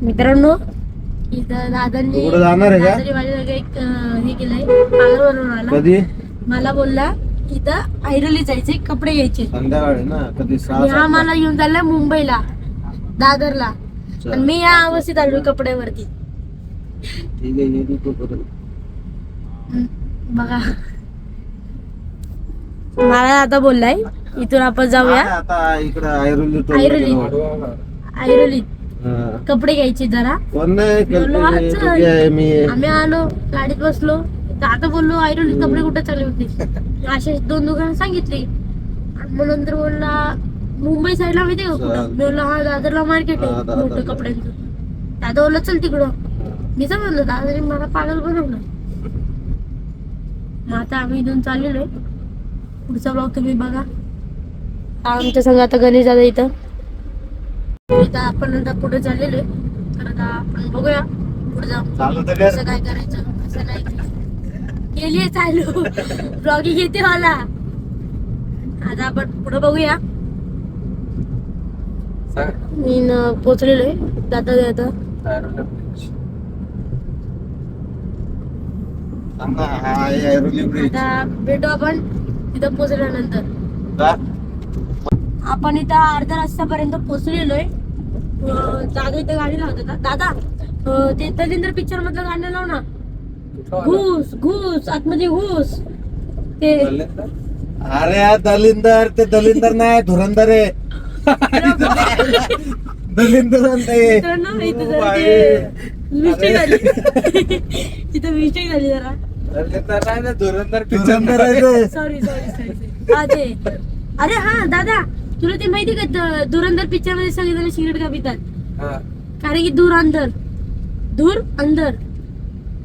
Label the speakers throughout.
Speaker 1: मित्रांनो इथं दादांनी
Speaker 2: जाणार आहे का?
Speaker 1: माझ्या एक हे केलंय पार्लर बनवून आला. कधी मला बोलला इथं ऐरोली जायचे कपडे घ्यायचे
Speaker 2: संध्याकाळी ना कधी
Speaker 1: हा मला घेऊन चाललाय मुंबईला दादरला आणि मी या अवस्थेत आलो कपड्यावरती.
Speaker 2: ठीक आहे
Speaker 1: बघा मला आता बोललाय इथून आपण जाऊया
Speaker 2: आता इकडे ऐरोली
Speaker 1: कपडे घ्यायचे जरा. आम्ही आलो गाडीत बसलो तर आता बोललो ऐरोली कपडे कुठे चालले होते असे 2 दुकान सांगितली. मग नंतर बोलला मुंबई साईडला माहिती का कुठं. मी बोललो हा दादरला मार्केट आहे मोठं कपड्यांचं. दादा बोलला चल तिकडं. मी तर म्हणलं दादाने मला पागल बनवलं. मग आता आम्ही इथून चाललेलो. पुढचा ब्लॉग तुम्ही बघा. आमच्या संग आता गणेश दादा इथं आपण आता पुढे चाललेलो आहे. तर आता आपण बघूया पुढे जाऊन कसं काय करायचं कसं नाही. केलीये चालू ब्लॉगिंग येते मला. आता आपण पुढे बघूया. मी पोचलेलो आहे जाता आता भेटू आपण तिथं पोचल्यानंतर. आपण इथं अर्धा रस्त्यापर्यंत पोचलेलो आहे. दादा इथं गाडी लावतात. दादा ते दलिंदर पिक्चर मधलं गाणं लाव ना. घुस घुस आतमध्ये घुस ते.
Speaker 2: अरे दलिंदर ते दलिंदर नाही धुरंदर आहे. दलिंदर
Speaker 1: मिस्टेक झाली तिथं मिस्टेक झाली जरा. सॉरी हा ते. अरे हा दादा तुला ते माहिती का धुरंदर पिक्चर मध्ये सगळेजण सिगरेट का पितात. कारण की दूर अंदर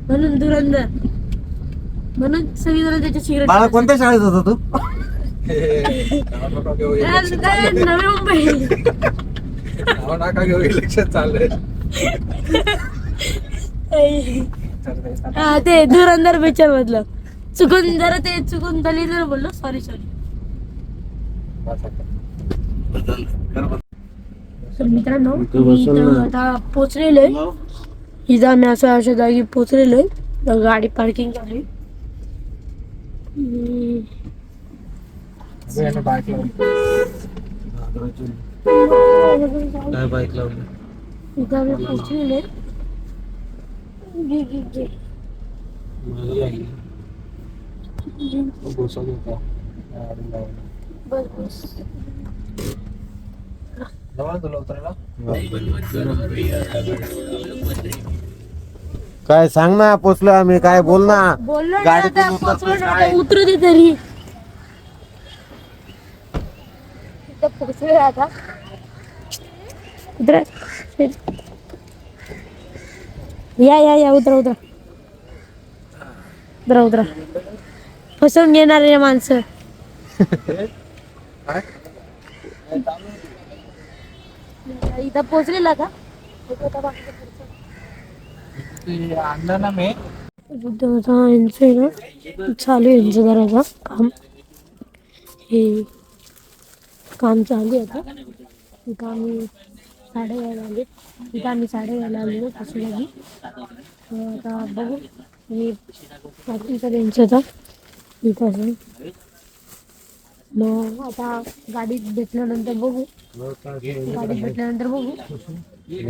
Speaker 1: म्हणून धुरंदर म्हणून सगळेजण त्याच्या सिगरेट.
Speaker 2: कोणत्या शाळेत होता तू?
Speaker 1: नवी मुंबई.
Speaker 2: इलेक्शन चाललंय.
Speaker 1: हा ते धुरंदर पिक्चर मधलं चुकून दलिंदर बोललो. सॉरी तर मित्रांनो आता पोचलेलो आहे. इथं आम्ही अशा जागी पोचलेलो आहे. गाडी पार्किंग झाली.
Speaker 2: बाईक लावली
Speaker 1: इथं आम्ही पोचलेलो आहे. बस
Speaker 2: काय सांग ना पोचलो आम्ही. काय बोल ना.
Speaker 1: बोललो ना आता पोचलो ना. आता उतरू दे तरी. इथं पोचलोय आता. या उतरा फसवून घेणारे माणसं. इथं पोचलेला का चालू आहे यांचं घराचं काम. हे काम चालू आहे आता. इथं आम्ही साडे घ्यायला आलेलो फसवली. आता बघू मी रात्रीचं त्यांचं आता इथं. मग आता गाडीत भेटल्यानंतर बघू.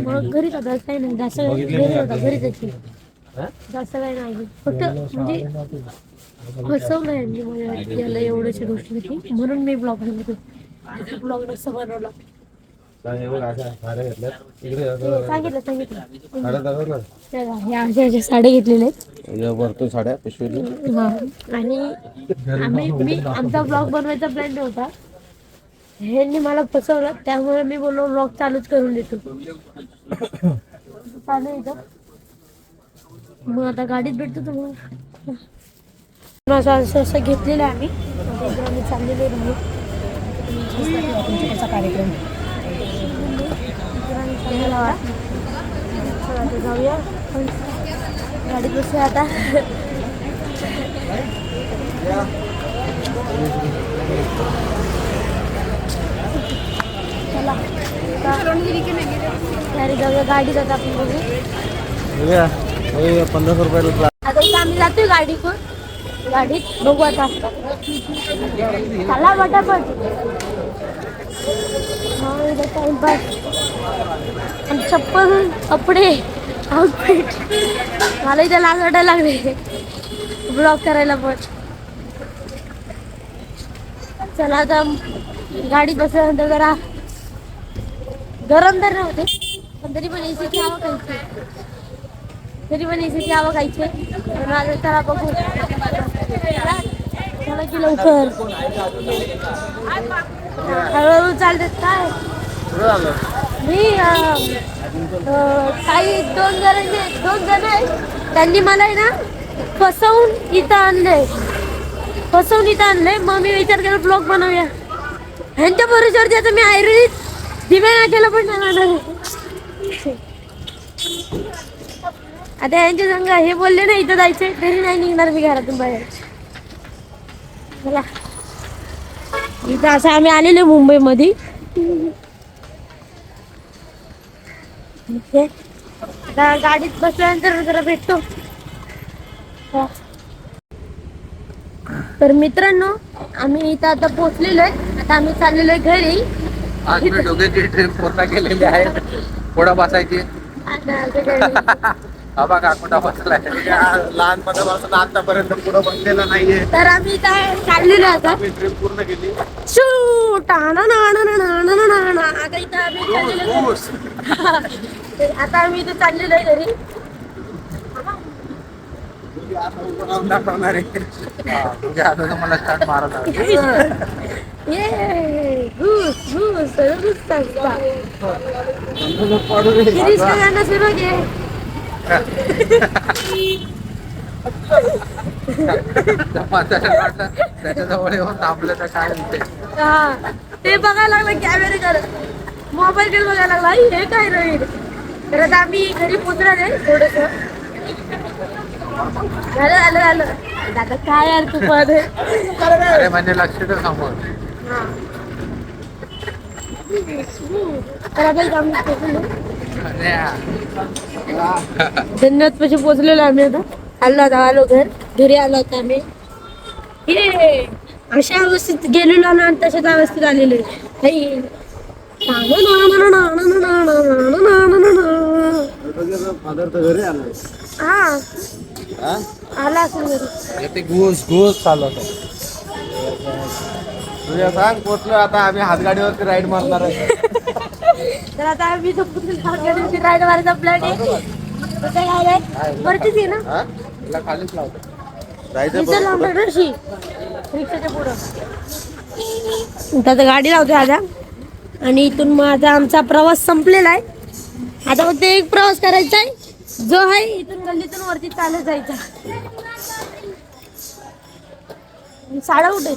Speaker 1: मग घरीच आता काही नाही जास्त घरीच येते. जास्त काही नाही फक्त म्हणजे फसवलं यांनी मला याला एवढ्याची गोष्ट होती म्हणून मी ब्लॉग बनवतो. ब्लॉग नसतं बनवला. सांगितलं साड्या घेतलेल्या आहेत.
Speaker 2: साड्या पिशवी.
Speaker 1: हा आणि आमचा ब्लॉग बनवायचा प्लॅन नव्हता. ह्यांनी मला फसवलं त्यामुळे मी बोललो ब्लॉग चालूच करून देतो. चालू आहे मग आता गाडीत भेटतो तुम्हाला. असं घेतलेलं आहे आम्ही चाललेलो राहू. कार्यक्रम आता जाऊया. गाडीत बसूया आता. चला गाडी जाऊया, गाडीत आता आपण बघू.
Speaker 2: 15 रुपयाला.
Speaker 1: आता इथं आम्ही जातोय गाडीत बघू आता. चला पटापट. टाइमपास. आणि चप्पल, कपडे, आउटफिट मला इथे लाज वाटायला लागले ब्लॉग करायला. पण चला आता गाडीत बसल्यानंतर जरा गरम तर नव्हते, पण तरी पण एसीची हवा खायची. पण आता चला बघू. चला की लवकर. हळूहळू चालतात काय. मी काही दोन जण आहेत, त्यांनी मला आहे ना फसवून इथं आणलंय. मग मी विचार केला ब्लॉग बनवूया. ह्यांच्या भरोश्यावरती आता मी आयुर्वेदिक दिव्या नाट्याला पण जाणार. आता यांच्या संग हे बोलले ना इथं जायचंय, तरी नाही निघणार मी घरातून बाहेर. चला इथं असं आम्ही आलेलो मुंबईमध्ये. आता गाडीत बसल्यानंतर जरा भेटतो. तर मित्रांनो, आम्ही इथं आता पोहोचलेलो आहे. आता आम्ही चाललेलो आहे घरी.
Speaker 2: आज मी दोघांची ट्रिप पूर्ण केलेली आहे. पुढं बसायची. हा बघा कुठं बसलाय. लहानपणापासून आतापर्यंत पुढं बसलेला नाहीये.
Speaker 1: तर आम्ही इथं चाललेलो आता
Speaker 2: ट्रिप पूर्ण केली.
Speaker 1: आता इथं आम्ही इथं चाललेलो आहे घरी.
Speaker 2: दाखवणार आहे. मला स्टार्ट मारत आहे.
Speaker 1: गाणं सुरू घे.
Speaker 2: त्याच्याजवळ येऊन थांबलं तर काय होते.
Speaker 1: ते बघायला लागलं कॅमेरे करत, मोबाईल कडे बघायला लागला. हे काय राहील. तर आता आम्ही घरी पोचणार आहे. थोडस झालं. दादा काय यार तू पण.
Speaker 2: अरे म्हणजे लक्ष तर समोर.
Speaker 1: धन्यवाद पाशी पोचलेलो आम्ही. आता आलो घरी आलो होतो आम्ही. अशा अवस्थेत गेलेलो ना, तशाच अवस्थेत आलेलो. हा आला असेल.
Speaker 2: ते घुस चालू होतं. तुझ्या सांग पोचलो. आता आम्ही हातगाडीवरती राईड मारणार आहे.
Speaker 1: तर आता आम्ही गाडीवरती राईड मारायचा प्लॅन आहे. वरतीच आहे ना,
Speaker 2: खालीच लावतो.
Speaker 1: रिक्षाच्या पुढं. आता गाडी लावते आता. आणि इथून माझा आमचा प्रवास संपलेला आहे. आता फक्त एक प्रवास करायचा आहे, जो आहे इथून गल्लीतून वरती चालत जायचा. साडा कुठे